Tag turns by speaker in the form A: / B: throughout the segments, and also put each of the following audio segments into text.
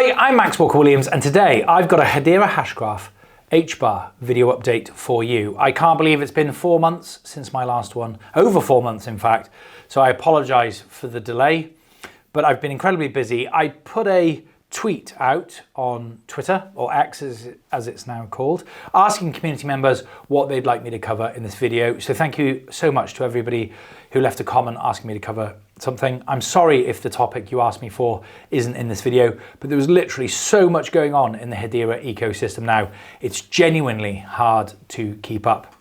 A: Hi, I'm Max Walker&Williams, and today I've got a Hedera Hashgraph Hbar video update for you. I can't believe it's been 4 months since my last one, over 4 months in fact, so I apologize for the delay, but I've been incredibly busy. I put a tweet out on Twitter, or X as it's now called, asking community members what they'd like me to cover in this video. So thank you so much to everybody who left a comment asking me to cover something. I'm sorry if the topic you asked me for isn't in this video, but there was literally so much going on in the Hedera ecosystem now. It's genuinely hard to keep up.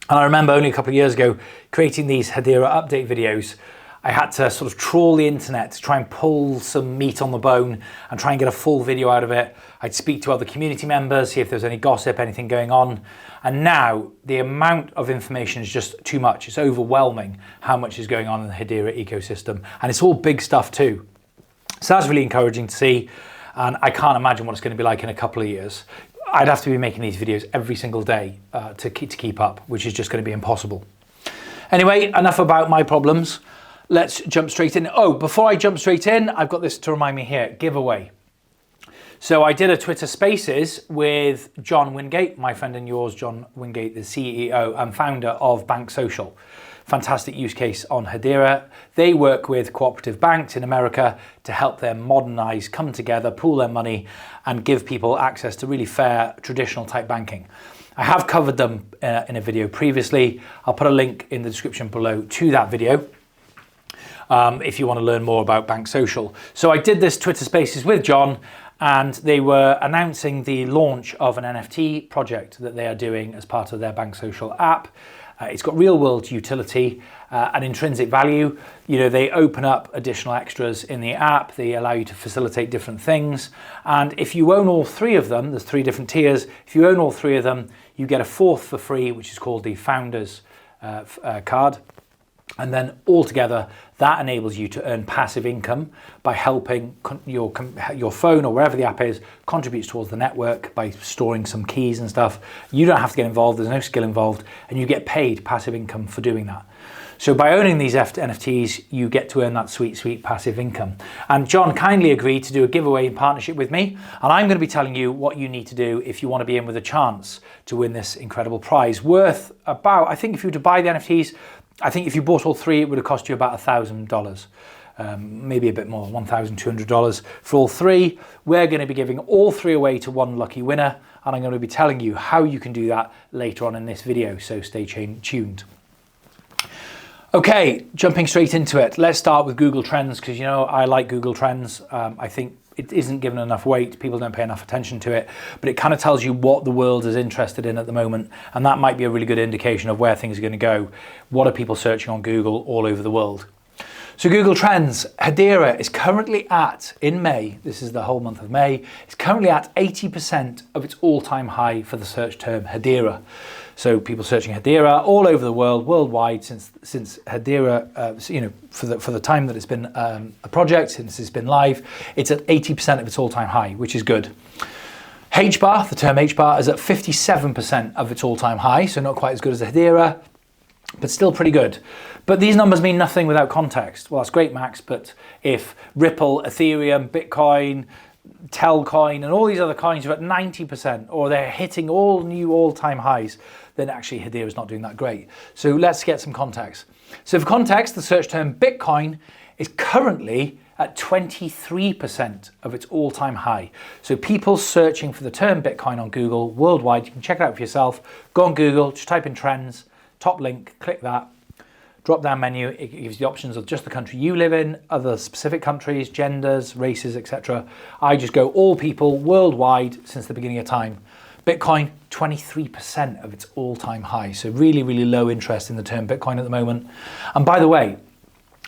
A: And I remember only a couple of years ago creating these Hedera update videos. I had to sort of trawl the internet to try and pull some meat on the bone and try and get a full video out of it. I'd speak to other community members, see if there's any gossip, anything going on. And now the amount of information is just too much. It's overwhelming how much is going on in the Hedera ecosystem. And it's all big stuff too. So that's really encouraging to see. And I can't imagine what it's going to be like in a couple of years. I'd have to be making these videos every single day to keep up, which is just going to be impossible. Anyway, enough about my problems. Let's jump straight in. Oh, before I jump straight in, I've got this to remind me here, giveaway. So I did a Twitter Spaces with John Wingate, my friend and yours, John Wingate, the CEO and founder of Bank Social. Fantastic use case on Hedera. They work with cooperative banks in America to help them modernize, come together, pool their money, and give people access to really fair, traditional type banking. I have covered them in a video previously. I'll put a link in the description below to that video. If you want to learn more about Bank Social. So I did this Twitter Spaces with John, and they were announcing the launch of an NFT project that they are doing as part of their Bank Social app. It's got real world utility and intrinsic value. You know, they open up additional extras in the app. They allow you to facilitate different things. And if you own all three of them, there's 3 different tiers. If you own all 3 of them, you get a 4th for free, which is called the Founders card. And then altogether, that enables you to earn passive income by helping your phone or wherever the app is contributes towards the network by storing some keys and stuff. You don't have to get involved, there's no skill involved, and you get paid passive income for doing that. So by owning these NFTs, you get to earn that sweet, sweet passive income. And John kindly agreed to do a giveaway in partnership with me. And I'm going to be telling you what you need to do if you want to be in with a chance to win this incredible prize worth about, I think if you were to buy the NFTs, I think if you bought all 3, it would have cost you about $1,000, maybe a bit more, $1,200 for all 3. We're going to be giving all 3 away to one lucky winner, and I'm going to be telling you how you can do that later on in this video, so stay tuned. Okay, jumping straight into it. Let's start with Google Trends, because you know I like Google Trends. I think it isn't given enough weight, people don't pay enough attention to it, but it kind of tells you what the world is interested in at the moment, and that might be a really good indication of where things are going to go. What are people searching on Google all over the world? So Google Trends, Hedera is currently at, in May, this is the whole month of May, it's currently at 80% of its all-time high for the search term Hedera. So people searching Hedera all over the world, worldwide, since Hedera, you know, for the time that it's been a project, since it's been live, it's at 80% of its all-time high, which is good. Hbar, the term Hbar, is at 57% of its all-time high, so not quite as good as Hedera, but still pretty good. But these numbers mean nothing without context. Well, that's great, Max, but if Ripple, Ethereum, Bitcoin, Telcoin, and all these other coins are at 90%, or they're hitting all new all-time highs, then actually Hedera is not doing that great. So let's get some context. So for context, the search term Bitcoin is currently at 23% of its all-time high. So people searching for the term Bitcoin on Google worldwide, you can check it out for yourself. Go on Google, just type in trends, top link, click that. Drop down menu, it gives you the options of just the country you live in, other specific countries, genders, races, etc. I just go all people worldwide since the beginning of time. Bitcoin, 23% of its all-time high. So really, really low interest in the term Bitcoin at the moment. And by the way,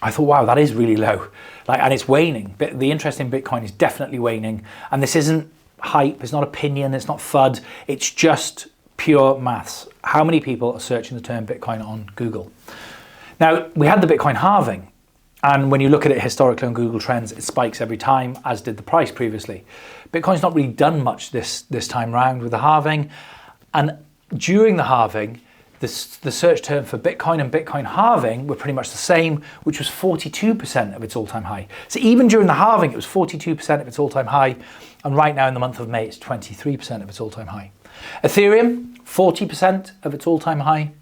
A: I thought, wow, that is really low. And it's waning. The interest in Bitcoin is definitely waning. And this isn't hype, it's not opinion, it's not FUD, it's just pure maths. How many people are searching the term Bitcoin on Google? Now, we had the Bitcoin halving, and when you look at it historically on Google Trends, it spikes every time, as did the price previously. Bitcoin's not really done much this time round with the halving, and during the halving, the search term for Bitcoin and Bitcoin halving were pretty much the same, which was 42% of its all-time high. So even during the halving, it was 42% of its all-time high. And right now in the month of May, it's 23% of its all-time high. Ethereum, 40% of its all-time high.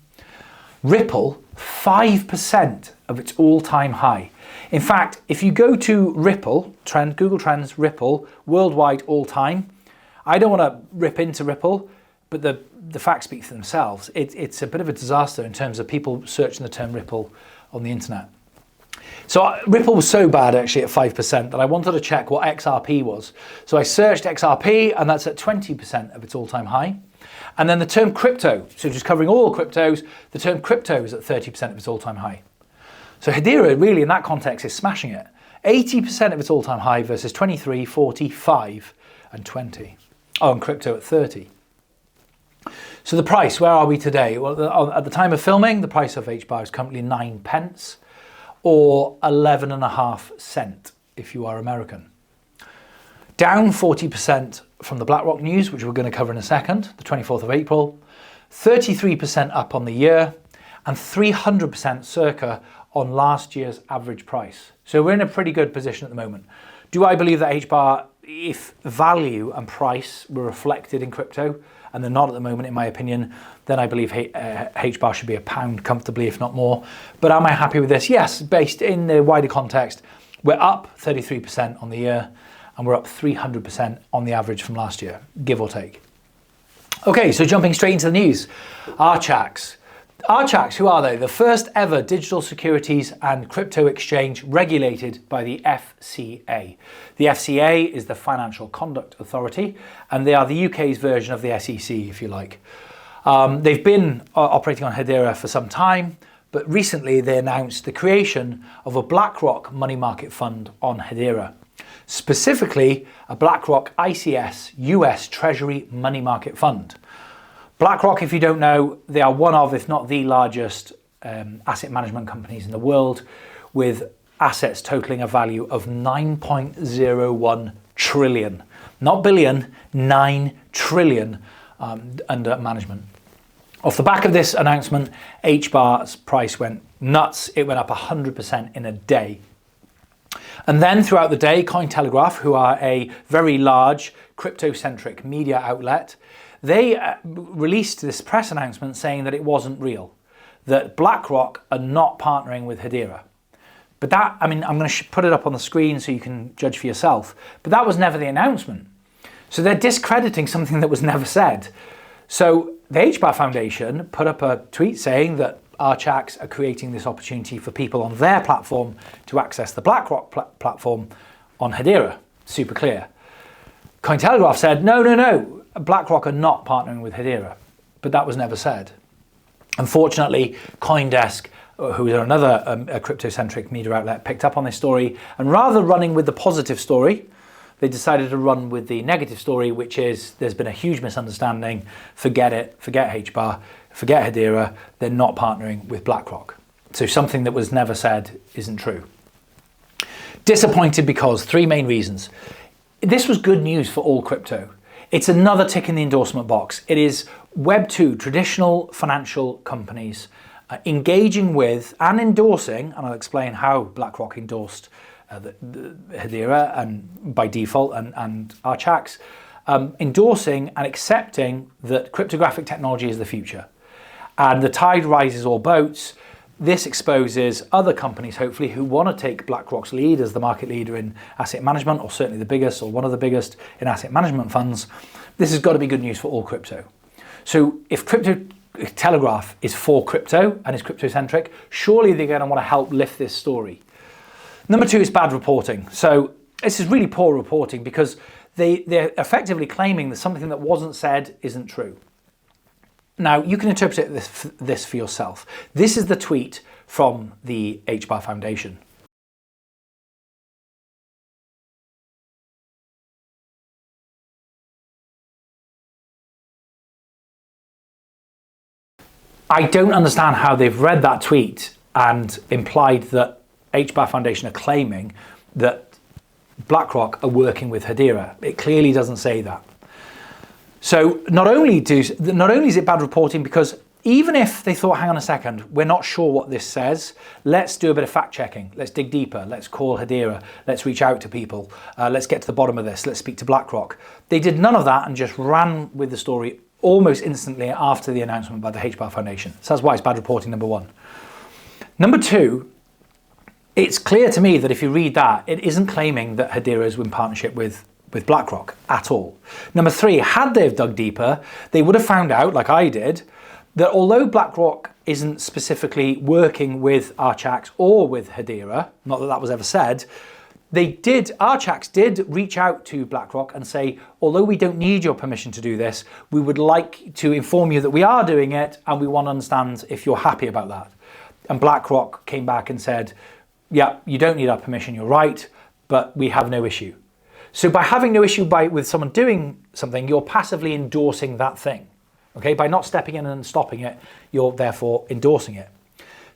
A: Ripple, 5% of its all-time high. In fact, if you go to Ripple, Google Trends, Ripple, worldwide all-time, I don't want to rip into Ripple, but the facts speak for themselves. It's a bit of a disaster in terms of people searching the term Ripple on the internet. So Ripple was so bad actually at 5% that I wanted to check what XRP was. So I searched XRP and that's at 20% of its all-time high. And then the term crypto, so just covering all cryptos, the term crypto is at 30% of its all-time high. So Hedera really in that context is smashing it. 80% of its all-time high versus 23, 40, 5 and 20. Oh, and crypto at 30. So the price, where are we today? Well, at the time of filming, the price of Hbar is currently 9 pence or 11.5 cents if you are American. Down 40% from the BlackRock news, which we're going to cover in a second, the 24th of April, 33% up on the year, and 300% circa on last year's average price. So we're in a pretty good position at the moment. Do I believe that Hbar, if value and price were reflected in crypto, and they're not at the moment in my opinion, then I believe Hbar should be £1 comfortably, if not more. But am I happy with this? Yes, based in the wider context, we're up 33% on the year, and we're up 300% on the average from last year, give or take. Okay, so jumping straight into the news. Archax. Archax, who are they? The first ever digital securities and crypto exchange regulated by the FCA. The FCA is the Financial Conduct Authority, and they are the UK's version of the SEC, if you like. They've been operating on Hedera for some time, but recently they announced the creation of a BlackRock money market fund on Hedera. Specifically, a BlackRock ICS US Treasury Money Market Fund. BlackRock, if you don't know, they are one of, if not the largest asset management companies in the world, with assets totaling a value of 9.01 trillion. Not billion, 9 trillion under management. Off the back of this announcement, Hbar's price went nuts. It went up 100% in a day. And then throughout the day, Cointelegraph, who are a very large crypto-centric media outlet, they released this press announcement saying that it wasn't real, that BlackRock are not partnering with Hedera. But that, I mean, I'm going to put it up on the screen so you can judge for yourself, but that was never the announcement. So they're discrediting something that was never said. So the Hbar Foundation put up a tweet saying that Archax are creating this opportunity for people on their platform to access the BlackRock platform on Hedera. Super clear. Cointelegraph said, no, BlackRock are not partnering with Hedera, but that was never said. Unfortunately, CoinDesk, who is another crypto-centric media outlet, picked up on this story, and rather than running with the positive story, they decided to run with the negative story, which is there's been a huge misunderstanding, forget it, forget Hbar, forget Hedera, they're not partnering with BlackRock. So something that was never said isn't true. Disappointed because 3 main reasons. This was good news for all crypto. It's another tick in the endorsement box. It is Web 2, traditional financial companies, engaging with and endorsing, and I'll explain how BlackRock endorsed the Hedera and by default and Archax, endorsing and accepting that cryptographic technology is the future. And the tide rises all boats. This exposes other companies, hopefully, who want to take BlackRock's lead as the market leader in asset management, or certainly the biggest or one of the biggest in asset management funds. This has got to be good news for all crypto. So if Cointelegraph is for crypto and is crypto-centric, surely they're going to want to help lift this story. Number 2 is bad reporting. So this is really poor reporting because they're effectively claiming that something that wasn't said isn't true. Now, you can interpret this for yourself. This is the tweet from the Hbar Foundation. I don't understand how they've read that tweet and implied that Hbar Foundation are claiming that BlackRock are working with Hedera. It clearly doesn't say that. So not only is it bad reporting because even if they thought, hang on a second, we're not sure what this says, let's do a bit of fact checking, let's dig deeper, let's call Hedera, let's reach out to people, let's get to the bottom of this, let's speak to BlackRock. They did none of that and just ran with the story almost instantly after the announcement by the Hbar Foundation. So that's why it's bad reporting, number one. Number two, it's clear to me that if you read that, it isn't claiming that Hedera is in partnership with BlackRock at all. Number three, had they have dug deeper, they would have found out, like I did, that although BlackRock isn't specifically working with Archax or with Hedera, not that that was ever said, Archax did reach out to BlackRock and say, although we don't need your permission to do this, we would like to inform you that we are doing it and we want to understand if you're happy about that. And BlackRock came back and said, yeah, you don't need our permission, you're right, but we have no issue. So by having no issue with someone doing something, you're passively endorsing that thing. Okay, by not stepping in and stopping it, you're therefore endorsing it.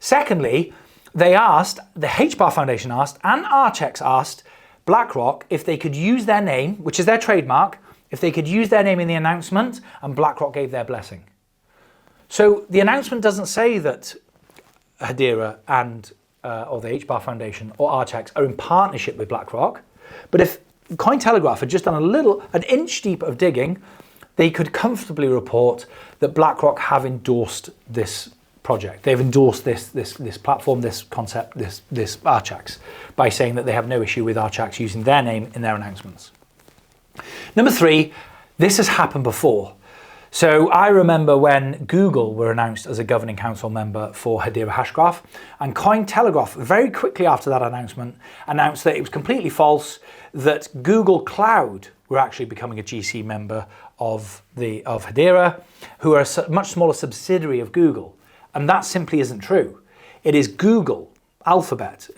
A: Secondly, the Hbar Foundation asked, and Archax asked BlackRock if they could use their name, which is their trademark, if they could use their name in the announcement, and BlackRock gave their blessing. So the announcement doesn't say that Hedera or the Hbar Foundation or Archax are in partnership with BlackRock, but if Cointelegraph had just done an inch deep of digging, they could comfortably report that BlackRock have endorsed this project. They've endorsed this platform, this concept, this Archax, by saying that they have no issue with Archax using their name in their announcements. Number three, this has happened before. So I remember when Google were announced as a governing council member for Hedera Hashgraph, and Cointelegraph very quickly after that announcement announced that it was completely false, that Google Cloud were actually becoming a GC member of Hedera, who are a much smaller subsidiary of Google. And that simply isn't true. It is Google, Alphabet.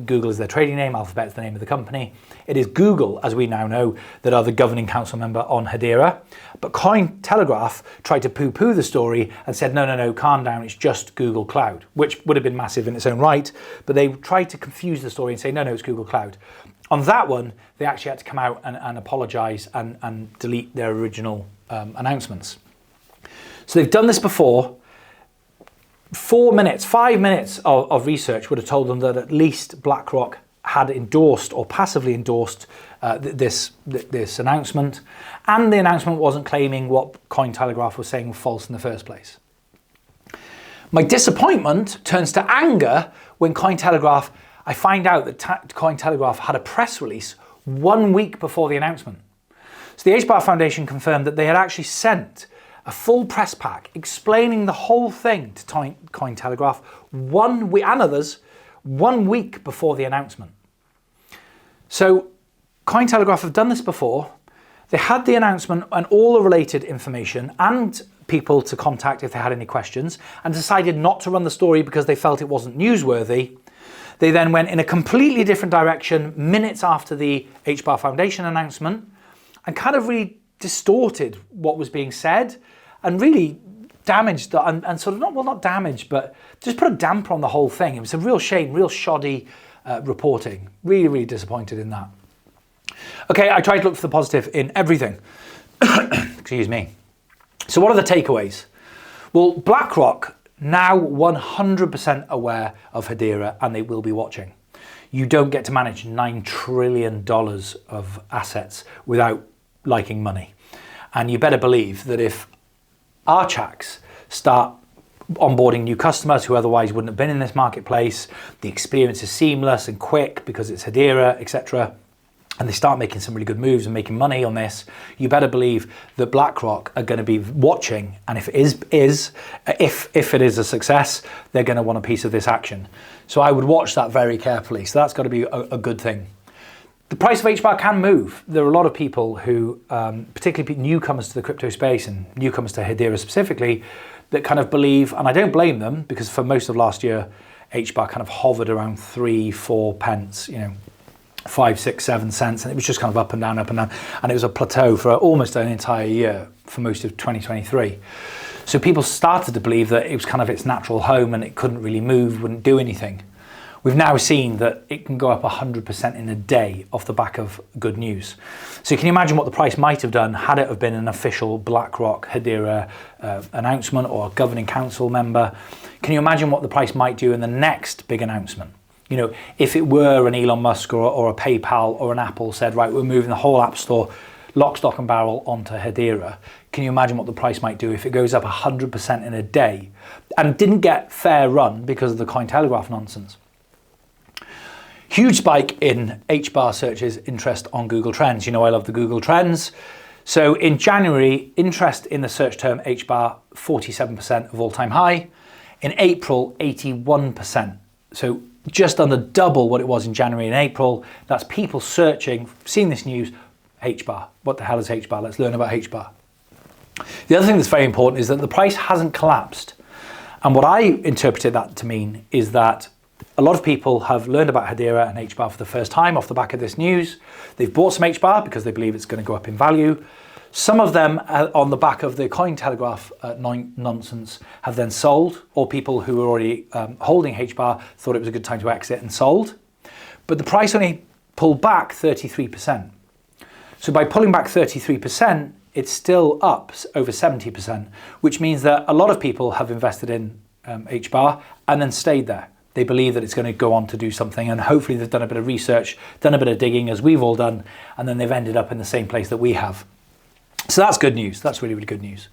A: Google is their trading name, Alphabet is the name of the company. It is Google, as we now know, that are the governing council member on Hedera. But Cointelegraph tried to poo-poo the story and said, no, calm down, it's just Google Cloud, which would have been massive in its own right. But they tried to confuse the story and say, no, it's Google Cloud. On that one, they actually had to come out and apologize and delete their original announcements. So they've done this before. 5 minutes of research would have told them that at least BlackRock had endorsed or passively endorsed this announcement, and the announcement wasn't claiming what Cointelegraph was saying was false in the first place. My disappointment turns to anger when I find out that Cointelegraph had a press release 1 week before the announcement. So the Hbar Foundation confirmed that they had actually sent a full press pack explaining the whole thing to Cointelegraph 1 week, and others, 1 week before the announcement. So Cointelegraph have done this before. They had the announcement and all the related information and people to contact if they had any questions, and decided not to run the story because they felt it wasn't newsworthy. They then went in a completely different direction minutes after the Hbar Foundation announcement and kind of really distorted what was being said and really damaged and sort of not damaged, but just put a damper on the whole thing. It was a real shame, real shoddy reporting. Really, really disappointed in that. Okay, I tried to look for the positive in everything. Excuse me. So what are the takeaways? Well, BlackRock now 100% aware of Hedera, and they will be watching. You don't get to manage $9 trillion of assets without liking money. And you better believe that if Archax start onboarding new customers who otherwise wouldn't have been in this marketplace, the experience is seamless and quick because it's Hedera, etc., and they start making some really good moves and making money on this, you better believe that BlackRock are going to be watching, and if it is a success, they're going to want a piece of this action. So I would watch that very carefully. So that's got to be a good thing. The price of Hbar can move. There are a lot of people who, particularly newcomers to the crypto space and newcomers to Hedera specifically, that kind of believe, and I don't blame them, because for most of last year, Hbar kind of hovered around 3-4 pence, 5, 6, 7 cents, and it was just kind of up and down, and it was a plateau for almost an entire year for most of 2023. So people started to believe that it was kind of its natural home and it couldn't really move, wouldn't do anything. We've now seen that it can go up 100% in a day off the back of good news. So can you imagine what the price might have done had it have been an official BlackRock Hedera announcement or a governing council member? Can you imagine what the price might do in the next big announcement? You know, if it were an Elon Musk or a PayPal or an Apple said, right, we're moving the whole App Store lock, stock and barrel onto Hedera, can you imagine what the price might do if it goes up 100% in a day and didn't get fair run because of the Cointelegraph nonsense? Huge spike in Hbar searches interest on Google Trends. You know I love the Google Trends. So in January, interest in the search term Hbar, 47% of all-time high. In April, 81%. So just under double what it was in January and April. That's people searching, seeing this news, Hbar. What the hell is Hbar? Let's learn about Hbar. The other thing that's very important is that the price hasn't collapsed. And what I interpreted that to mean is that a lot of people have learned about Hedera and Hbar for the first time off the back of this news. They've bought some Hbar because they believe it's going to go up in value. Some of them, on the back of the Cointelegraph nonsense, have then sold, or people who were already holding Hbar thought it was a good time to exit and sold. But the price only pulled back 33%. So by pulling back 33%, it's still up over 70%, which means that a lot of people have invested in Hbar and then stayed there. They believe that it's going to go on to do something, and hopefully they've done a bit of research, done a bit of digging as we've all done, and then they've ended up in the same place that we have. So that's good news. That's really, really good news.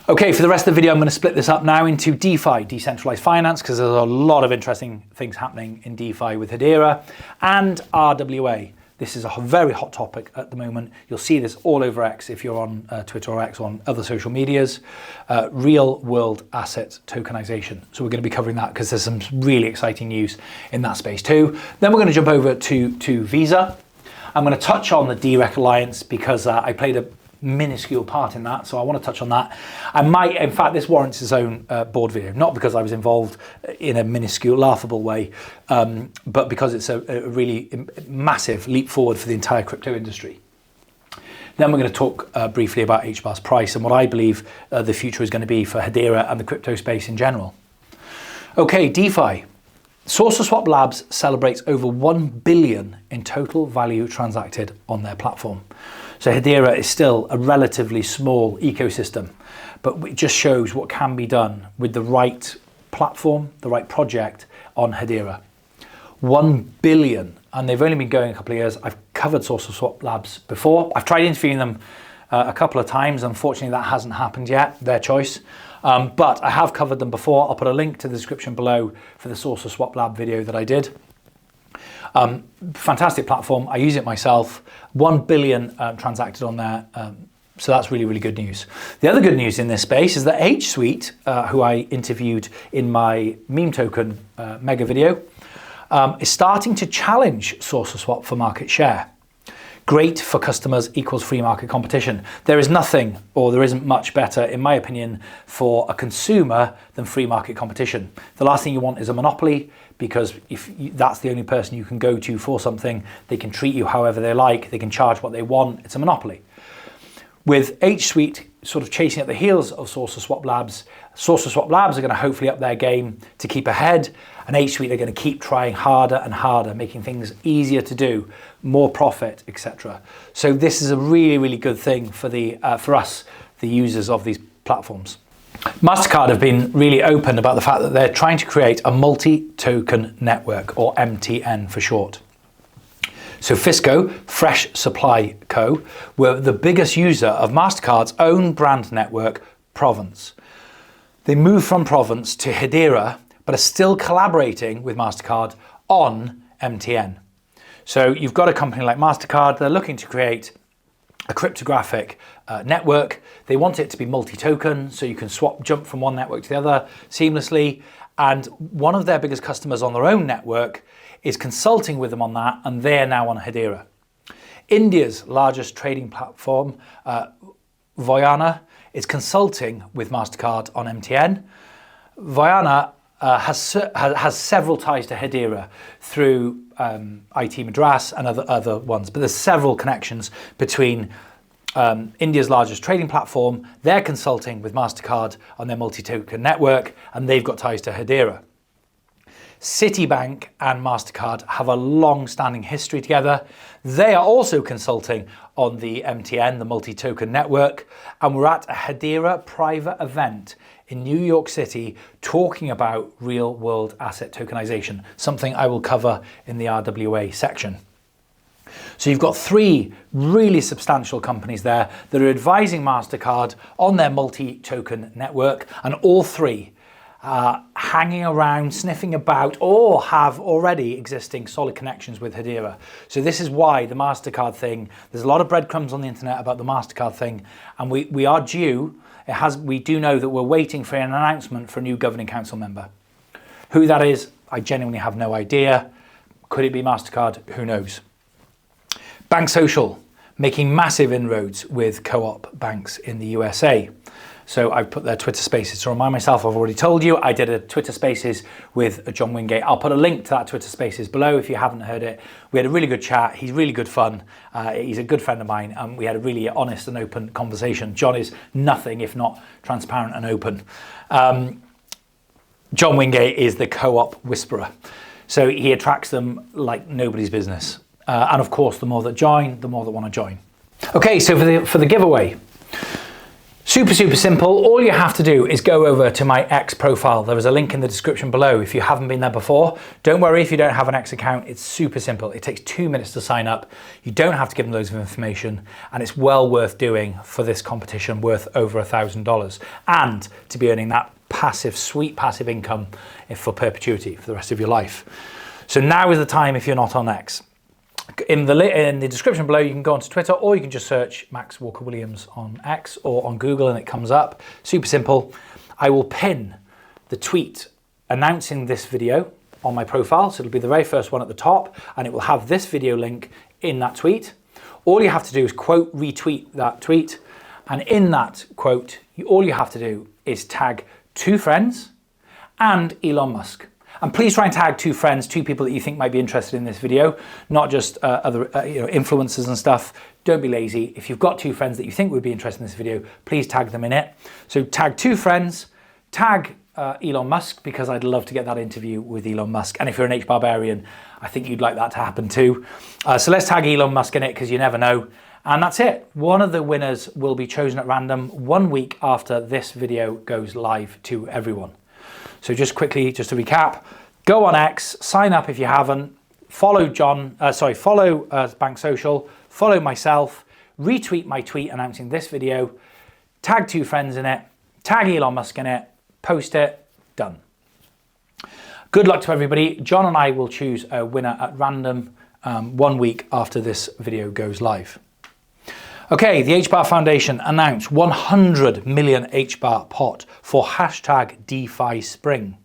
A: Okay, for the rest of the video, I'm going to split this up now into DeFi, decentralized finance, because there's a lot of interesting things happening in DeFi with Hedera, and RWA. This is a very hot topic at the moment. You'll see this all over X if you're on Twitter or X or on other social medias. Real world asset tokenization. So we're going to be covering that because there's some really exciting news in that space too. Then we're going to jump over to Visa. I'm going to touch on the DREC Alliance because I played a minuscule part in that, so I want to touch on that. I might, in fact, this warrants its own board video, not because I was involved in a minuscule, laughable way, but because it's a really massive leap forward for the entire crypto industry. Then we're going to talk briefly about Hbar's price and what I believe the future is going to be for Hedera and the crypto space in general. Okay, DeFi. SourceSwap Labs celebrates over 1 billion in total value transacted on their platform. So Hedera is still a relatively small ecosystem, but it just shows what can be done with the right platform, the right project on Hedera. 1 billion, and they've only been going a couple of years. I've covered SourceSwap Labs before. I've tried interviewing them a couple of times. Unfortunately, that hasn't happened yet, their choice. But I have covered them before. I'll put a link to the description below for the SourceSwap Lab video that I did. Fantastic platform. I use it myself. 1 billion transacted on there. So that's really, really good news. The other good news in this space is that HSuite, who I interviewed in my meme token mega video, is starting to challenge SourceSwap for market share. Great for customers equals free market competition. There is nothing, or there isn't much better, in my opinion, for a consumer than free market competition. The last thing you want is a monopoly, because if that's the only person you can go to for something, they can treat you however they like, they can charge what they want, it's a monopoly. With HSuite sort of chasing at the heels of SourceSwap Labs are going to hopefully up their game to keep ahead, and HSuite are going to keep trying harder and harder, making things easier to do, more profit, etc. So this is a really, really good thing for us, the users of these platforms. MasterCard have been really open about the fact that they're trying to create a multi-token network, or MTN for short. So Fisco, Fresh Supply Co., were the biggest user of MasterCard's own brand network, Provence. They moved from Provence to Hedera, but are still collaborating with MasterCard on MTN. So you've got a company like MasterCard, they're looking to create a cryptographic network. They want it to be multi-token, so you can jump from one network to the other seamlessly. And one of their biggest customers on their own network is consulting with them on that, and they're now on Hedera. India's largest trading platform, Voyana, is consulting with MasterCard on MTN. Voyana has several ties to Hedera through IT Madras and other ones, but there's several connections between India's largest trading platform. They're consulting with MasterCard on their multi-token network, and they've got ties to Hedera. Citibank and MasterCard have a long-standing history together. They are also consulting on the MTN, the multi-token network, and we're at a Hedera private event in New York City talking about real-world asset tokenization, something I will cover in the RWA section. So you've got three really substantial companies there that are advising MasterCard on their multi-token network, and all three hanging around, sniffing about, or have already existing solid connections with Hedera. So this is why the MasterCard thing, there's a lot of breadcrumbs on the internet about the MasterCard thing, and we are due, we do know that we're waiting for an announcement for a new governing council member. Who that is, I genuinely have no idea. Could it be MasterCard? Who knows? Bank Social, making massive inroads with co-op banks in the USA. So I've put their Twitter Spaces to remind myself. I've already told you I did a Twitter Spaces with John Wingate. I'll put a link to that Twitter Spaces below if you haven't heard it. We had a really good chat. He's really good fun. He's a good friend of mine, and we had a really honest and open conversation. John is nothing if not transparent and open. John Wingate is the co-op whisperer. So he attracts them like nobody's business. And of course, the more that join, the more that want to join. Okay, so for the giveaway, super simple. All you have to do is go over to my X profile. There is a link in the description below if you haven't been there before. Don't worry if you don't have an X account. It's super simple. It takes 2 minutes to sign up. You don't have to give them loads of information, and it's well worth doing for this competition worth over $1,000, and to be earning that sweet passive income for perpetuity for the rest of your life. So now is the time if you're not on X. In the description below, you can go onto Twitter, or you can just search Max Walker&Williams on X or on Google and it comes up. Super simple. I will pin the tweet announcing this video on my profile. So it'll be the very first one at the top, and it will have this video link in that tweet. All you have to do is quote retweet that tweet. And in that quote, all you have to do is tag 2 friends and Elon Musk. And please try and tag 2 friends, 2 people that you think might be interested in this video, not just other influencers and stuff. Don't be lazy. If you've got 2 friends that you think would be interested in this video, please tag them in it. So tag 2 friends, tag Elon Musk, because I'd love to get that interview with Elon Musk. And if you're an Hbarbarian, I think you'd like that to happen too. So let's tag Elon Musk in it, because you never know. And that's it. One of the winners will be chosen at random 1 week after this video goes live to everyone. So just quickly, just to recap, go on X, sign up if you haven't, follow Bank Social, follow myself, retweet my tweet announcing this video, tag 2 friends in it, tag Elon Musk in it, post it, done. Good luck to everybody. John and I will choose a winner at random 1 week after this video goes live. Okay, the Hbar Foundation announced 100 million Hbar pot for hashtag DeFi Spring.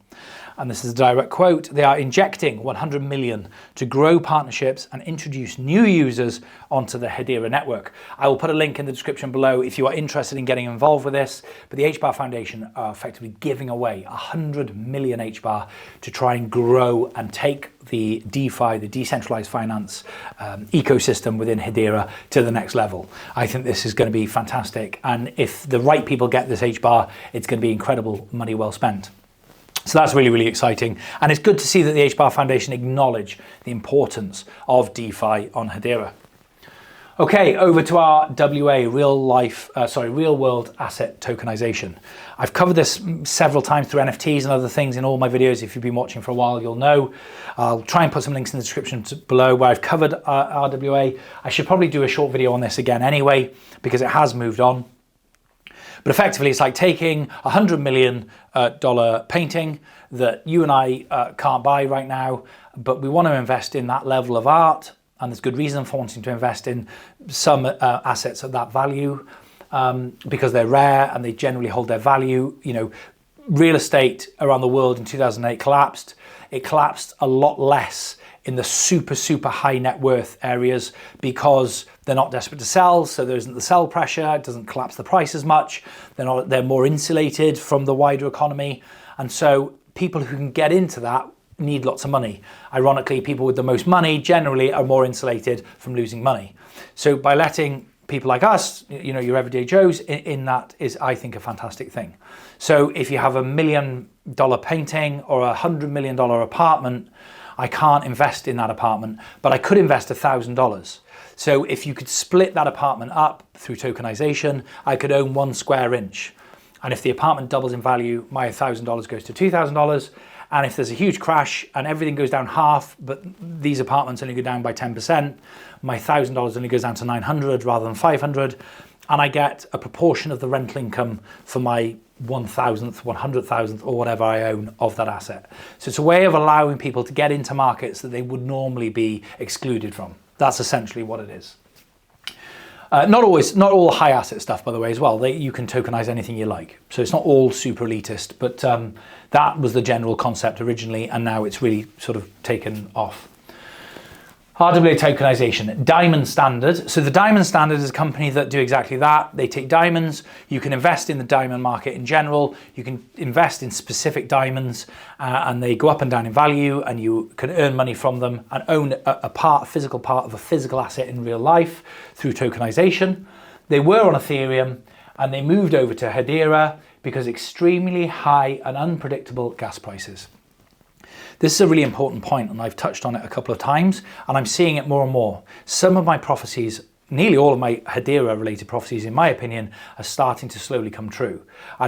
A: And this is a direct quote. They are injecting 100 million to grow partnerships and introduce new users onto the Hedera network. I will put a link in the description below if you are interested in getting involved with this. But the Hbar Foundation are effectively giving away 100 million Hbar to try and grow and take the DeFi, the decentralized finance ecosystem within Hedera to the next level. I think this is going to be fantastic. And if the right people get this Hbar, it's going to be incredible money well spent. So that's really exciting. And it's good to see that the Hbar Foundation acknowledge the importance of DeFi on Hedera. Okay, over to our WA, real world asset tokenization. I've covered this several times through NFTs and other things in all my videos. If you've been watching for a while, you'll know. I'll try and put some links in the description below where I've covered RWA. I should probably do a short video on this again anyway, because it has moved on. But effectively, it's like taking $100 million painting that you and I can't buy right now, but we want to invest in that level of art, and there's good reason for wanting to invest in some assets at that value because they're rare and they generally hold their value. You know, real estate around the world in 2008 collapsed. It collapsed a lot less in the super high net worth areas because they're not desperate to sell, so there isn't the sell pressure, it doesn't collapse the price as much, they're more insulated from the wider economy, and so people who can get into that need lots of money. Ironically, people with the most money generally are more insulated from losing money. So by letting people like us, your everyday Joes, in that is, I think, a fantastic thing. So if you have $1 million painting or $100 million apartment, I can't invest in that apartment, but I could invest $1,000. So if you could split that apartment up through tokenization, I could own 1 square inch. And if the apartment doubles in value, my $1,000 goes to $2,000. And if there's a huge crash and everything goes down half, but these apartments only go down by 10%, my $1,000 only goes down to 900 rather than 500. And I get a proportion of the rental income for my 1,000th, 100,000th, or whatever I own of that asset. So it's a way of allowing people to get into markets that they would normally be excluded from. That's essentially what it is. Not all high asset stuff, by the way, as well. You can tokenize anything you like. So it's not all super elitist, but that was the general concept originally, and now it's really sort of taken off. RWA tokenization, Diamond Standard. So the Diamond Standard is a company that do exactly that. They take diamonds. You can invest in the diamond market in general. You can invest in specific diamonds, and they go up and down in value, and you can earn money from them and own a physical part of a physical asset in real life through tokenization. They were on Ethereum, and they moved over to Hedera because extremely high and unpredictable gas prices. This is a really important point, and I've touched on it a couple of times, and I'm seeing it more and more. Some of my prophecies, nearly all of my Hedera related prophecies, in my opinion, are starting to slowly come true. I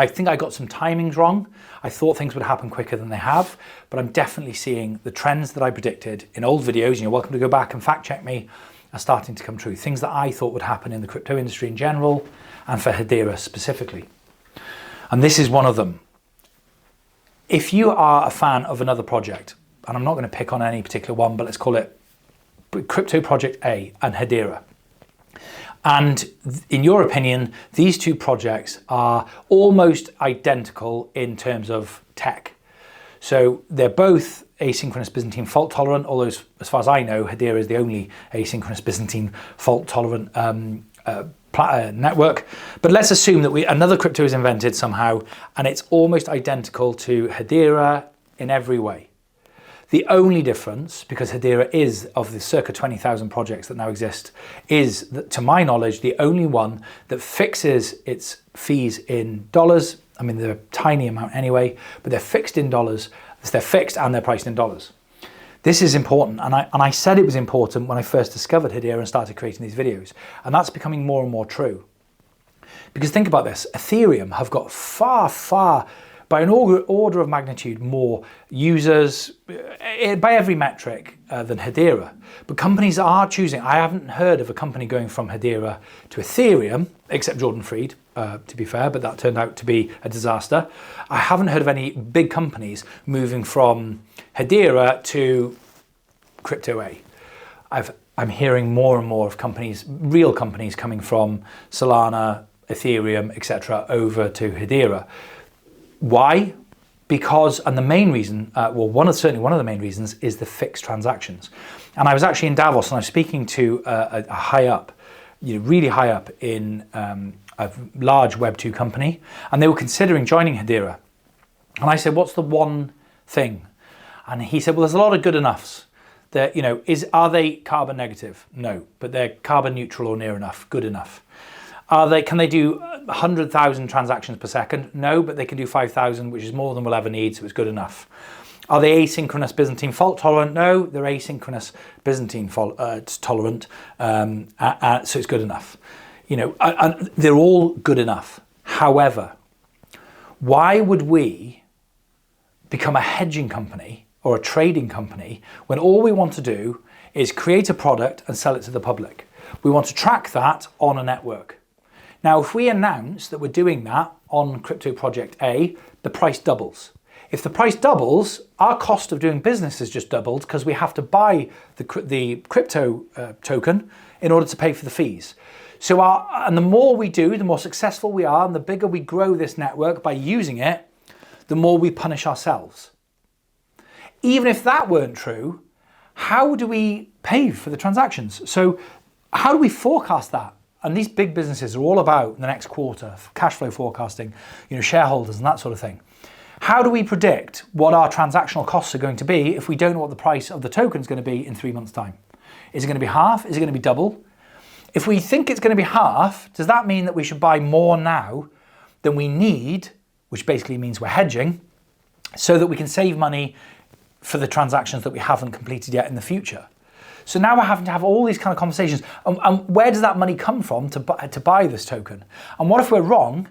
A: think I got some timings wrong. I thought things would happen quicker than they have, but I'm definitely seeing the trends that I predicted in old videos, and you're welcome to go back and fact check me, are starting to come true. Things that I thought would happen in the crypto industry in general, and for Hedera specifically. And this is one of them. If you are a fan of another project, and I'm not going to pick on any particular one, but let's call it Crypto Project A and Hedera. And in your opinion, these two projects are almost identical in terms of tech. So they're both asynchronous Byzantine fault tolerant, although as far as I know, Hedera is the only asynchronous Byzantine fault tolerant network. But let's assume that another crypto is invented somehow, and it's almost identical to Hedera in every way. The only difference, because Hedera is, of the circa 20,000 projects that now exist, is that, to my knowledge, the only one that fixes its fees in dollars. I mean, they're a tiny amount anyway, but they're fixed in dollars. They're fixed and they're priced in dollars. This is important, and I said it was important when I first discovered Hedera and started creating these videos, and that's becoming more and more true. Because think about this, Ethereum have got far, by an order of magnitude more users, by every metric, than Hedera. But companies are choosing. I haven't heard of a company going from Hedera to Ethereum, except Jordan Fried, to be fair, but that turned out to be a disaster. I haven't heard of any big companies moving from Hedera to Crypto A. I'm hearing more and more of companies, real companies, coming from Solana, Ethereum, etc., over to Hedera. Why? Because, and the main reason, certainly one of the main reasons, is the fixed transactions. And I was actually in Davos, and I was speaking to a high up, really high up in a large Web2 company, and they were considering joining Hedera. And I said, what's the one thing? And he said, well, there's a lot of good enoughs. Are they carbon negative? No, but they're carbon neutral or near enough, good enough. Can they do 100,000 transactions per second? No, but they can do 5,000, which is more than we'll ever need, so it's good enough. Are they asynchronous Byzantine fault tolerant? No, they're asynchronous Byzantine fault tolerant, so it's good enough. And they're all good enough. However, why would we become a hedging company or a trading company when all we want to do is create a product and sell it to the public? We want to track that on a network. Now, if we announce that we're doing that on Crypto Project A, the price doubles. If the price doubles, our cost of doing business has just doubled because we have to buy the crypto token in order to pay for the fees. And the more we do, the more successful we are, and the bigger we grow this network by using it, the more we punish ourselves. Even if that weren't true, how do we pay for the transactions? So how do we forecast that? And these big businesses are all about the next quarter, cash flow forecasting, shareholders and that sort of thing. How do we predict what our transactional costs are going to be if we don't know what the price of the token is going to be in 3 months' time? Is it going to be half? Is it going to be double? If we think it's going to be half, does that mean that we should buy more now than we need, which basically means we're hedging, so that we can save money for the transactions that we haven't completed yet in the future? So now we're having to have all these kind of conversations. And where does that money come from to buy this token? And what if we're wrong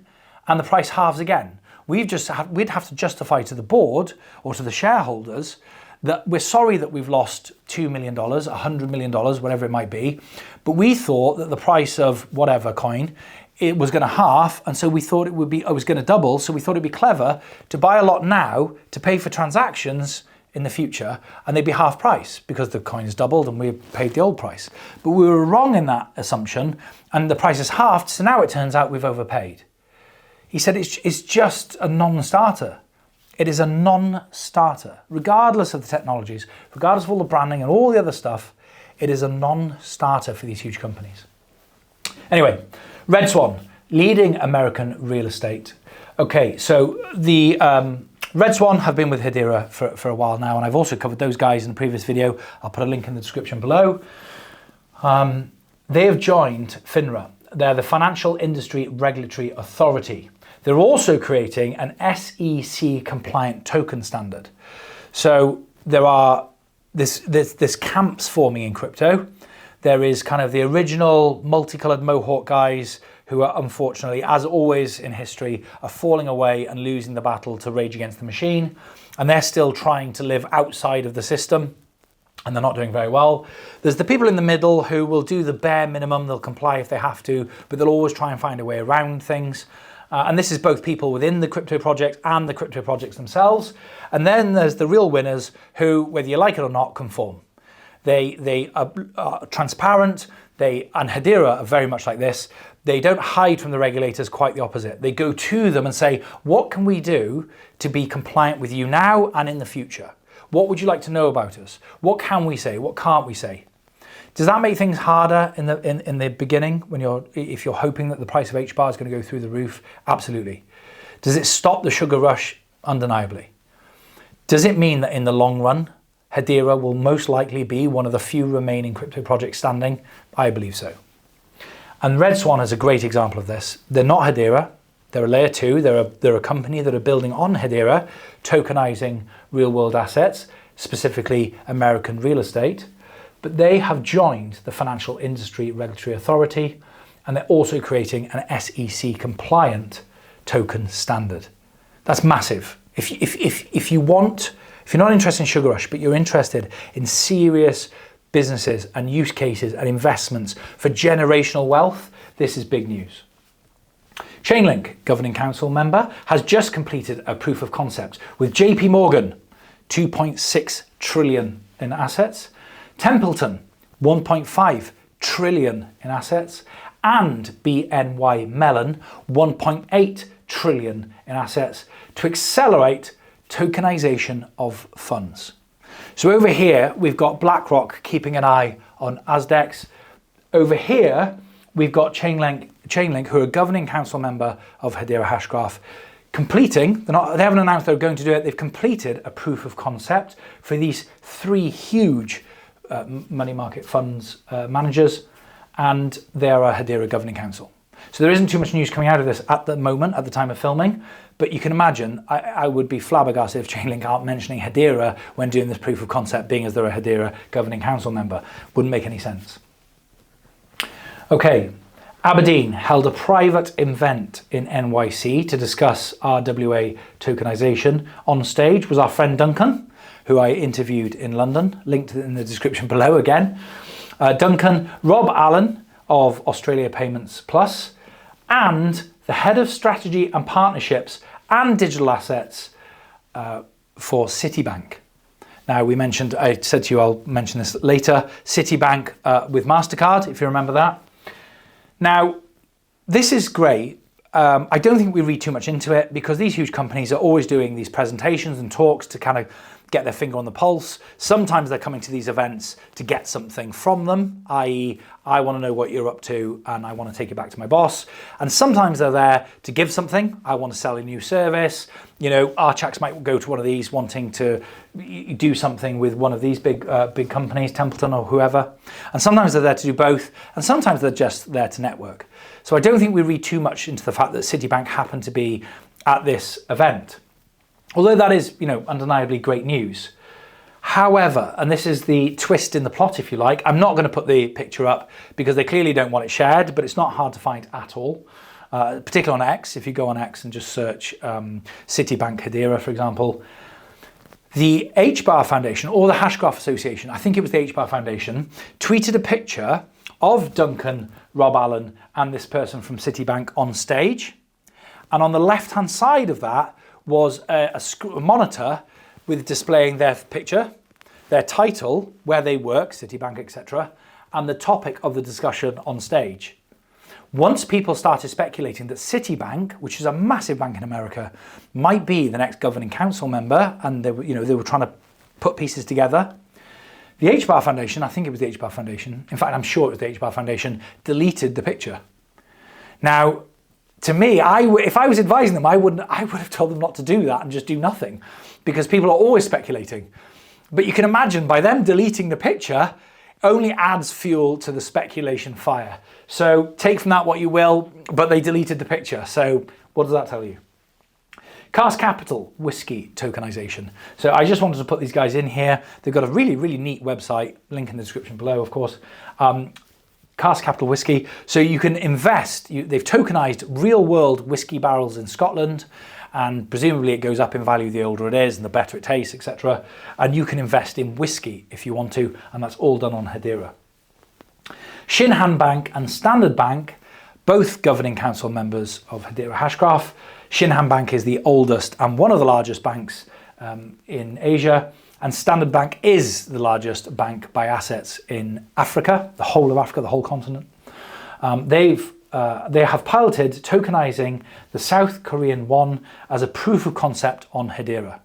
A: and the price halves again? We'd have to justify to the board or to the shareholders that we're sorry that we've lost $2 million, $100 million, whatever it might be, but we thought that the price of whatever coin, it was going to half, and so we thought it was going to double, so we thought it'd be clever to buy a lot now to pay for transactions in the future, and they'd be half price because the coin has doubled and we paid the old price. But we were wrong in that assumption, and the price is halved, so now it turns out we've overpaid. He said it's just a non-starter. It is a non-starter. Regardless of the technologies, regardless of all the branding and all the other stuff, it is a non-starter for these huge companies. Anyway, Red Swan, leading American real estate. Okay, so the Red Swan have been with Hedera for a while now, and I've also covered those guys in a previous video. I'll put a link in the description below. They have joined FINRA. They're the Financial Industry Regulatory Authority. They're also creating an SEC compliant token standard. So there are this camps forming in crypto. There is kind of the original multicolored mohawk guys who are unfortunately, as always in history, are falling away and losing the battle to Rage Against the Machine. And they're still trying to live outside of the system, and they're not doing very well. There's the people in the middle who will do the bare minimum. They'll comply if they have to, but they'll always try and find a way around things. And this is both people within the crypto project and the crypto projects themselves. And then there's the real winners who, whether you like it or not, conform. They are transparent. And Hedera are very much like this. They don't hide from the regulators, quite the opposite. They go to them and say, what can we do to be compliant with you now and in the future? What would you like to know about us? What can we say? What can't we say? Does that make things harder in the beginning if you're hoping that the price of Hbar is going to go through the roof? Absolutely. Does it stop the sugar rush? Undeniably. Does it mean that in the long run, Hedera will most likely be one of the few remaining crypto projects standing? I believe so. And Red Swan is a great example of this. They're not Hedera. They're a layer 2. They're a company that are building on Hedera, tokenizing real world assets, specifically American real estate. But they have joined the Financial Industry Regulatory Authority, and they're also creating an SEC compliant token standard. That's massive. If you're not interested in sugar rush, but you're interested in serious businesses and use cases and investments for generational wealth, this is big news. Chainlink, Governing Council member, has just completed a proof of concept with JP Morgan, 2.6 trillion in assets, Templeton, 1.5 trillion in assets, and BNY Mellon, 1.8 trillion in assets to accelerate tokenization of funds. So over here, we've got BlackRock keeping an eye on Skex. Over here, we've got Chainlink, who are a governing council member of Hedera Hashgraph, completing, they haven't announced they're going to do it, they've completed a proof of concept for these 3 huge money market funds managers, and they are a Hedera governing council. So there isn't too much news coming out of this at the moment, at the time of filming, but you can imagine I would be flabbergasted if Chainlink aren't mentioning Hedera when doing this proof of concept, being as they're a Hedera governing council member. Wouldn't make any sense. Okay, Aberdeen held a private event in NYC to discuss RWA tokenization. On stage was our friend Duncan, who I interviewed in London, linked in the description below again. Duncan, Rob Allen of Australia Payments Plus, and the head of strategy and partnerships and digital assets for Citibank. Now I said to you I'll mention this later, Citibank with MasterCard, if you remember that. Now, this is great. I don't think we read too much into it because these huge companies are always doing these presentations and talks to kind of get their finger on the pulse. Sometimes they're coming to these events to get something from them, i.e. I want to know what you're up to and I want to take it back to my boss. And sometimes they're there to give something. I want to sell a new service. You know, Archax might go to one of these wanting to do something with one of these big companies, Templeton or whoever. And sometimes they're there to do both. And sometimes they're just there to network. So I don't think we read too much into the fact that Citibank happened to be at this event. Although that is, you know, undeniably great news. However, and this is the twist in the plot, if you like, I'm not going to put the picture up because they clearly don't want it shared, but it's not hard to find at all, particularly on X. If you go on X and just search Citibank Hedera, for example, the Hbar Foundation or the Hashgraph Association, I think it was the Hbar Foundation, tweeted a picture of Duncan, Rob Allen, and this person from Citibank on stage. And on the left-hand side of that was a monitor with displaying their picture, their title, where they work, Citibank, etc., and the topic of the discussion on stage. Once people started speculating that Citibank, which is a massive bank in America, might be the next governing council member, and they were trying to put pieces together, the Hbar Foundation, I think it was the Hbar Foundation, in fact I'm sure it was the Hbar Foundation, deleted the picture. Now, to me, if I was advising them, I would have told them not to do that and just do nothing, because people are always speculating. But you can imagine by them deleting the picture only adds fuel to the speculation fire. So take from that what you will, but they deleted the picture. So what does that tell you? Cast Capital Whiskey tokenization. So I just wanted to put these guys in here. They've got a really, really neat website, link in the description below, of course. Cast Capital Whiskey. So you can invest, they've tokenized real world whiskey barrels in Scotland, and presumably it goes up in value the older it is and the better it tastes, etc. And you can invest in whiskey if you want to, and that's all done on Hedera. Shinhan Bank and Standard Bank, both governing council members of Hedera Hashgraph. Shinhan Bank is the oldest and one of the largest banks in Asia. And Standard Bank is the largest bank by assets in Africa, the whole of Africa, the whole continent. They have piloted tokenizing the South Korean won as a proof of concept on Hedera.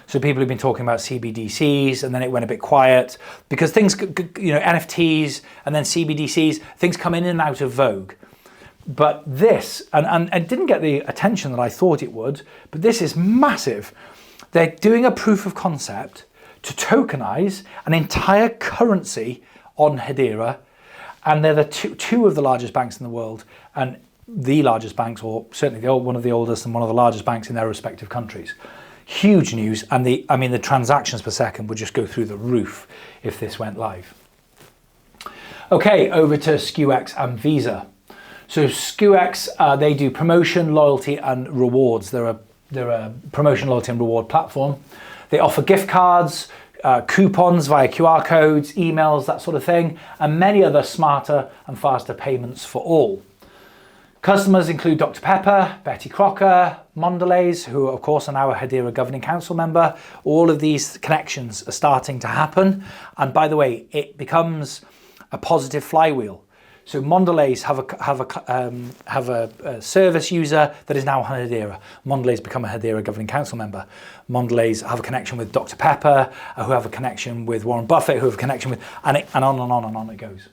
A: So people have been talking about CBDCs, and then it went a bit quiet because things, NFTs and then CBDCs, things come in and out of vogue. But this, and it didn't get the attention that I thought it would, but this is massive. They're doing a proof of concept to tokenize an entire currency on Hedera, and they're the two of the largest banks in the world, and the largest banks, or certainly one of the oldest and one of the largest banks in their respective countries. Huge news, and the transactions per second would just go through the roof if this went live. Okay, over to Skex and Visa. So Skex, they do promotion, loyalty, and rewards. They're a promotion, loyalty, and reward platform. They offer gift cards, coupons via QR codes, emails, that sort of thing, and many other smarter and faster payments for all. Customers include Dr. Pepper, Betty Crocker, Mondelez, who of course are now a Hedera Governing Council member. All of these connections are starting to happen. And by the way, it becomes a positive flywheel. So Mondelez have a service user that is now on Hedera. Mondelez become a Hedera Governing Council member. Mondelez have a connection with Dr. Pepper, who have a connection with Warren Buffett, who have a connection with, and on and on and on it goes.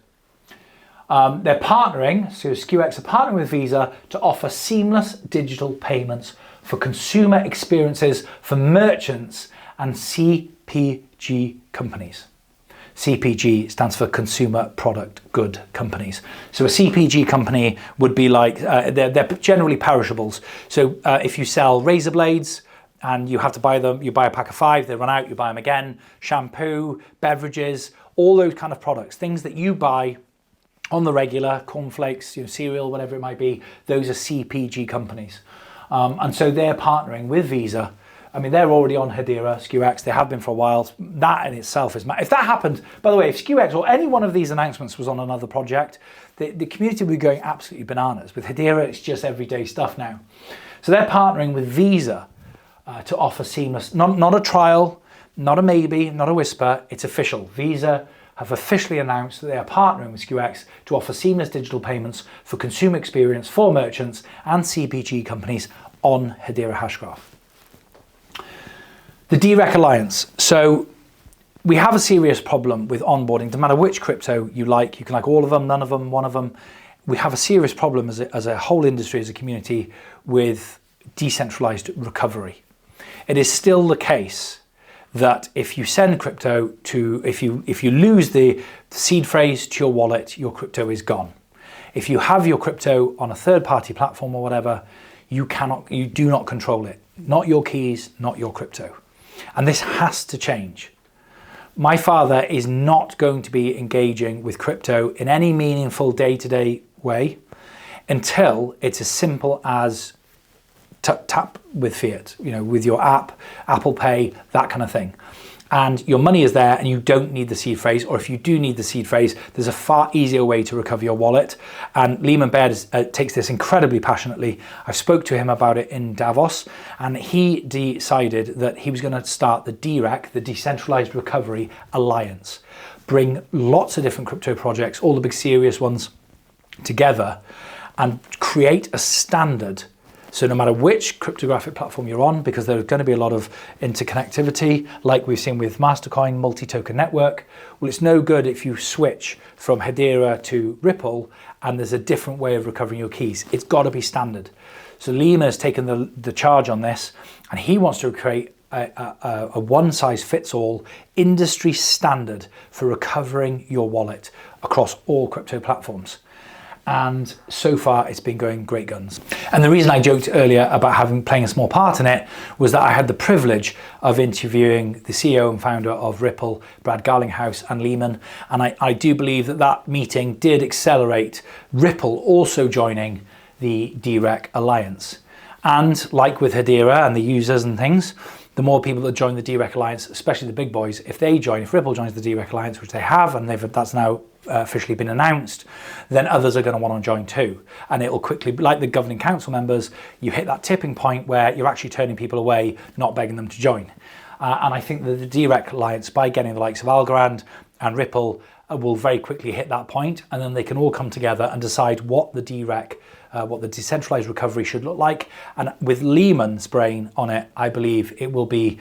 A: They're partnering, so Skex are partnering with Visa to offer seamless digital payments for consumer experiences for merchants and CPG companies. CPG stands for Consumer Product Good Companies. So a CPG company would be like, they're generally perishables. So if you sell razor blades and you have to buy them, you buy a pack of 5, they run out, you buy them again. Shampoo, beverages, all those kind of products, things that you buy on the regular, cornflakes, cereal, whatever it might be, those are CPG companies. And so they're partnering with Visa. I mean, they're already on Hedera, Skex, they have been for a while. That in itself is, if that happened, by the way, if Skex or any one of these announcements was on another project, the community would be going absolutely bananas. With Hedera, it's just everyday stuff now. So they're partnering with Visa to offer seamless, not a trial, not a maybe, not a whisper, it's official. Visa have officially announced that they are partnering with Skex to offer seamless digital payments for consumer experience for merchants and CPG companies on Hedera Hashgraph. The DREC Alliance. So we have a serious problem with onboarding. No matter which crypto you can like all of them, none of them, one of them. We have a serious problem as a whole industry, as a community, with decentralized recovery. It is still the case that if you send crypto to, if you lose the seed phrase to your wallet, your crypto is gone. If you have your crypto on a third-party platform or whatever, you do not control it. Not your keys, not your crypto. And this has to change. My father is not going to be engaging with crypto in any meaningful day-to-day way until it's as simple as tap with fiat, with your app, Apple Pay, that kind of thing. And your money is there and you don't need the seed phrase, or if you do need the seed phrase, there's a far easier way to recover your wallet. And Lehman Baird takes this incredibly passionately. I spoke to him about it in Davos, and he decided that he was going to start the DREC, the Decentralized Recovery Alliance, bring lots of different crypto projects, all the big serious ones, together and create a standard. So no matter which cryptographic platform you're on, because there's going to be a lot of interconnectivity, like we've seen with Mastercoin multi-token network, well, it's no good if you switch from Hedera to Ripple and there's a different way of recovering your keys. It's got to be standard. So Lehman has taken the charge on this, and he wants to create a one-size-fits-all industry standard for recovering your wallet across all crypto platforms. And so far it's been going great guns. And the reason I joked earlier about playing a small part in it was that I had the privilege of interviewing the CEO and founder of Ripple, Brad Garlinghouse, and Lehman. And I do believe that meeting did accelerate Ripple also joining the DREC Alliance. And like with Hedera and the users and things, the more people that join the DREC Alliance, especially the big boys, if Ripple joins the DREC Alliance, which they have, and that's now officially been announced, then others are going to want to join too. And it will quickly, like the governing council members, you hit that tipping point where you're actually turning people away, not begging them to join. And I think that the DREC Alliance, by getting the likes of Algorand and Ripple, will very quickly hit that point, and then they can all come together and decide what the DREC, what the decentralized recovery should look like. And with Lehman's brain on it, I believe it will be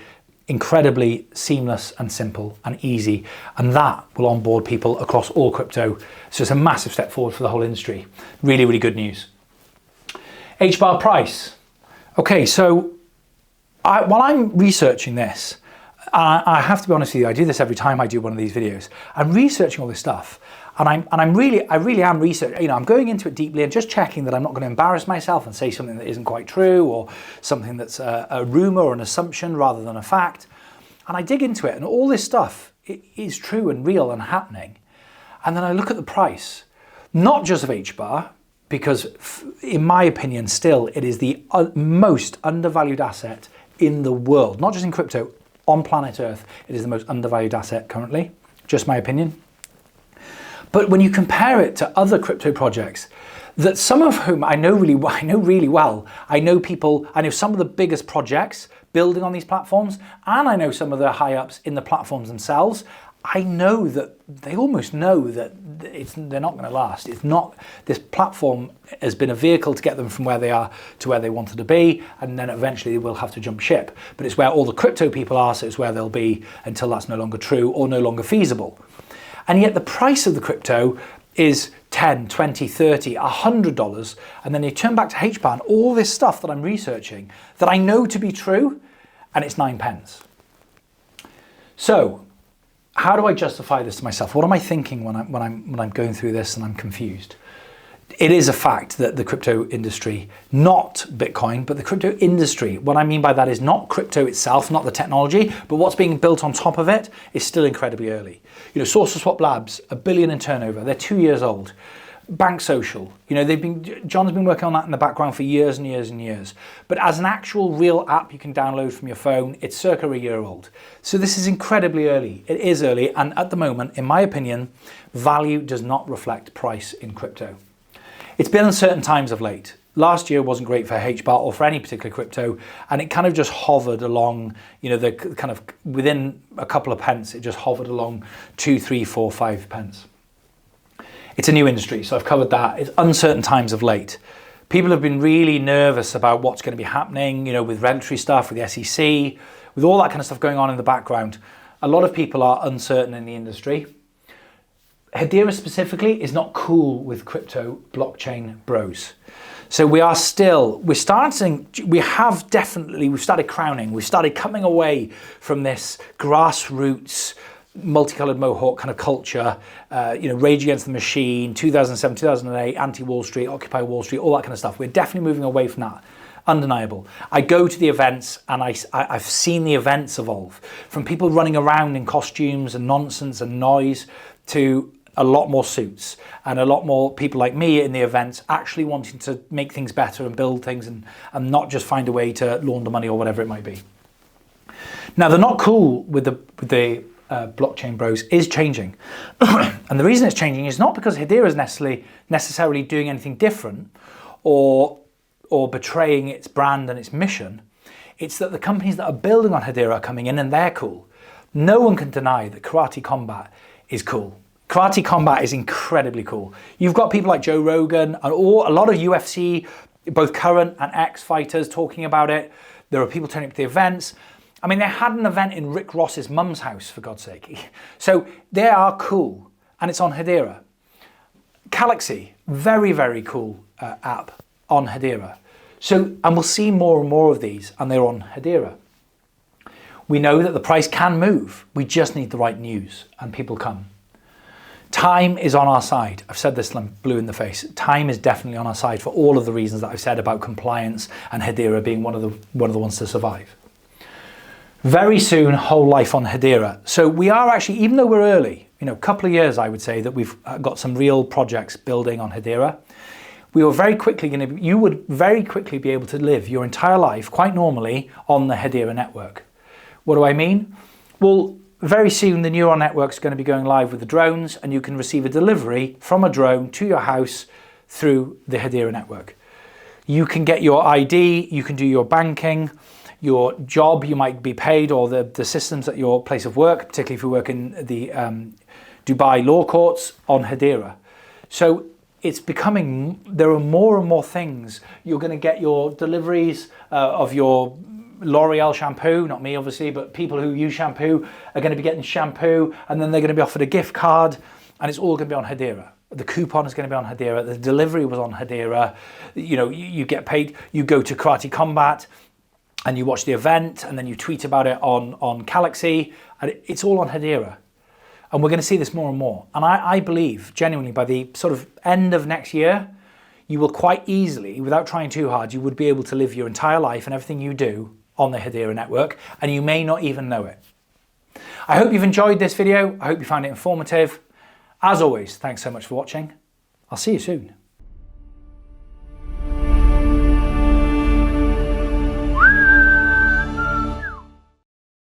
A: incredibly seamless and simple and easy, and that will onboard people across all crypto. So it's a massive step forward for the whole industry. Really, really good news. Hbar price. Okay, so while I'm researching this, I have to be honest with you, I do this every time I do one of these videos. I'm researching all this stuff, and I really am researching. I'm going into it deeply and just checking that I'm not going to embarrass myself and say something that isn't quite true, or something that's a rumor or an assumption rather than a fact. And I dig into it, and all this stuff is true and real and happening. And then I look at the price, not just of Hbar, because in my opinion, still it is the most undervalued asset in the world, not just in crypto. On planet Earth, it is the most undervalued asset currently, just my opinion. But when you compare it to other crypto projects, that some of whom I know really well, I know some of the biggest projects building on these platforms, and I know some of the high ups in the platforms themselves. I know that they almost know that they're not going to last. This platform has been a vehicle to get them from where they are to where they wanted to be, and then eventually they will have to jump ship. But it's where all the crypto people are, so it's where they'll be until that's no longer true or no longer feasible. And yet the price of the crypto is $10, $20, $30, $100, and then you turn back to Hbar and all this stuff that I'm researching that I know to be true, and it's 9 pence. So how do I justify this to myself? What am I thinking when I'm going through this and I'm confused? It is a fact that the crypto industry, not Bitcoin, but the crypto industry, what I mean by that is not crypto itself, not the technology, but what's being built on top of it is still incredibly early. Source of Swap Labs, $1 billion in turnover, they're 2 years old. Bank Social, John's been working on that in the background for years and years and years. But as an actual real app you can download from your phone, it's circa a year old. So this is incredibly early. It is early, and at the moment, in my opinion, value does not reflect price in crypto. It's been uncertain times of late. Last year wasn't great for Hbar or for any particular crypto, and it kind of just hovered along, the kind of within a couple of pence, it just hovered along 2, 3, 4, 5 pence. It's a new industry, so I've covered that. It's uncertain times of late. People have been really nervous about what's going to be happening, with regulatory stuff, with the SEC, with all that kind of stuff going on in the background, a lot of people are uncertain in the industry. Hedera specifically is not cool with crypto blockchain bros. So we've started crowning, we've started coming away from this grassroots, multicolored mohawk kind of culture, Rage Against the Machine, 2007, 2008, anti-Wall Street, Occupy Wall Street, all that kind of stuff. We're definitely moving away from that. Undeniable. I go to the events and I've seen the events evolve from people running around in costumes and nonsense and noise to a lot more suits and a lot more people like me in the events actually wanting to make things better and build things and not just find a way to launder money or whatever it might be. Now, the not cool with the blockchain bros is changing. And the reason it's changing is not because Hedera is necessarily doing anything different or betraying its brand and its mission. It's that the companies that are building on Hedera are coming in and they're cool. No one can deny that Karate Combat is cool. Karate Combat is incredibly cool. You've got people like Joe Rogan and a lot of UFC, both current and ex-fighters talking about it. There are people turning up to the events. I mean, they had an event in Rick Ross's mum's house, for God's sake. So they are cool, and it's on Hedera. Galaxy, very, very cool app on Hedera. So, and we'll see more and more of these, and they're on Hedera. We know that the price can move. We just need the right news, and people come. Time is on our side. I've said this blue in the face. Time is definitely on our side for all of the reasons that I've said about compliance and Hedera being one of the ones to survive. Very soon, whole life on Hedera. So we are actually, even though we're early, a couple of years, I would say that we've got some real projects building on Hedera. You would very quickly be able to live your entire life quite normally on the Hedera network. What do I mean? Well, very soon the neural network is going to be going live with the drones, and you can receive a delivery from a drone to your house through the Hedera network. You can get your ID, you can do your banking, your job you might be paid, or the systems at your place of work, particularly if you work in the Dubai law courts, on Hedera. So it's becoming, there are more and more things. You're going to get your deliveries of your L'Oreal shampoo, not me obviously, but people who use shampoo are going to be getting shampoo, and then they're going to be offered a gift card, and it's all going to be on Hedera. The coupon is going to be on Hedera. The delivery was on Hedera. You get paid. You go to Karate Combat, and you watch the event, and then you tweet about it on Galaxy, and it's all on Hedera. And we're going to see this more and more. And I believe, genuinely, by the sort of end of next year, you will quite easily, without trying too hard, you would be able to live your entire life and everything you do on the Hedera network, and you may not even know it. I hope you've enjoyed this video. I hope you found it informative. As always, thanks so much for watching. I'll see you soon.